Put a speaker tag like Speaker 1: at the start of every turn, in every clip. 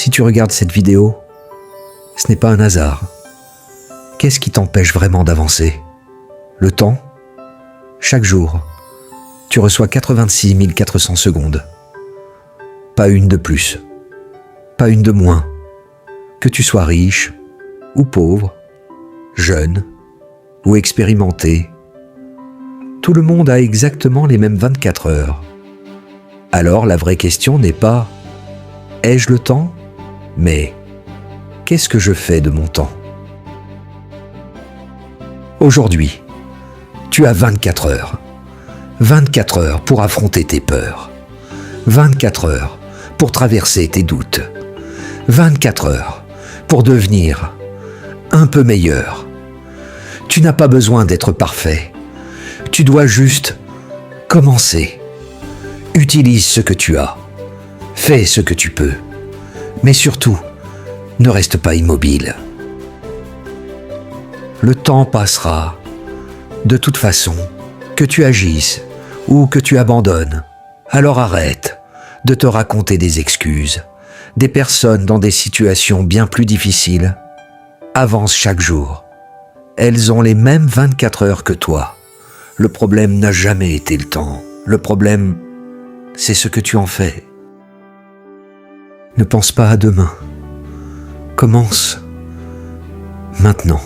Speaker 1: Si tu regardes cette vidéo, ce n'est pas un hasard. Qu'est-ce qui t'empêche vraiment d'avancer? Le temps? Chaque jour, tu reçois 86 400 secondes. Pas une de plus, pas une de moins. Que tu sois riche ou pauvre, jeune ou expérimenté, tout le monde a exactement les mêmes 24 heures. Alors la vraie question n'est pas « ai-je le temps ?» mais « qu'est-ce que je fais de mon temps ?» Aujourd'hui, tu as 24 heures. 24 heures pour affronter tes peurs. 24 heures pour traverser tes doutes. 24 heures pour devenir un peu meilleur. Tu n'as pas besoin d'être parfait. Tu dois juste commencer. Utilise ce que tu as. Fais ce que tu peux. Mais surtout, ne reste pas immobile. Le temps passera. De toute façon, que tu agisses ou que tu abandonnes, alors arrête de te raconter des excuses. Des personnes dans des situations bien plus difficiles avancent chaque jour. Elles ont les mêmes 24 heures que toi. Le problème n'a jamais été le temps. Le problème, c'est ce que tu en fais. Ne pense pas à demain. Commence maintenant.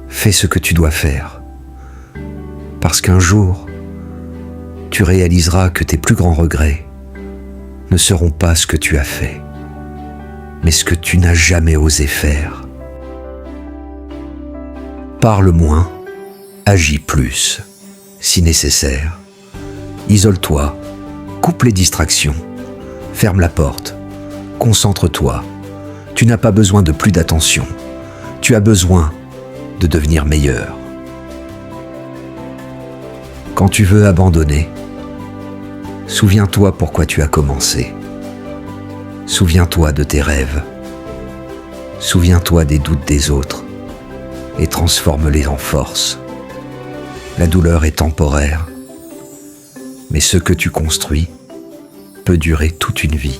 Speaker 1: Fais ce que tu dois faire. Parce qu'un jour, tu réaliseras que tes plus grands regrets ne seront pas ce que tu as fait, mais ce que tu n'as jamais osé faire. Parle moins, agis plus, si nécessaire. Isole-toi, coupe les distractions, ferme la porte, concentre-toi. Tu n'as pas besoin de plus d'attention, tu as besoin de devenir meilleur. Quand tu veux abandonner, souviens-toi pourquoi tu as commencé. Souviens-toi de tes rêves. Souviens-toi des doutes des autres et transforme-les en force. La douleur est temporaire, mais ce que tu construis peut durer toute une vie.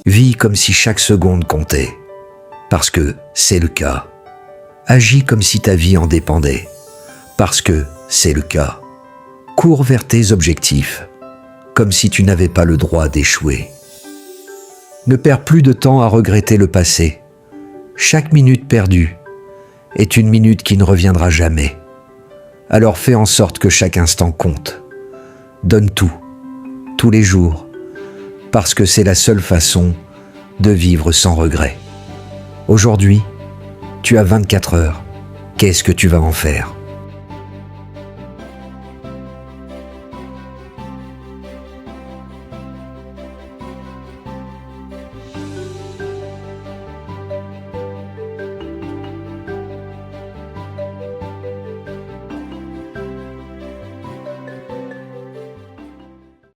Speaker 1: Vis comme si chaque seconde comptait, parce que c'est le cas. Agis comme si ta vie en dépendait, parce que c'est le cas. Cours vers tes objectifs, comme si tu n'avais pas le droit d'échouer. Ne perds plus de temps à regretter le passé. Chaque minute perdue est une minute qui ne reviendra jamais. Alors fais en sorte que chaque instant compte. Donne tout, tous les jours, parce que c'est la seule façon de vivre sans regret. Aujourd'hui, tu as 24 heures. Qu'est-ce que tu vas en faire ?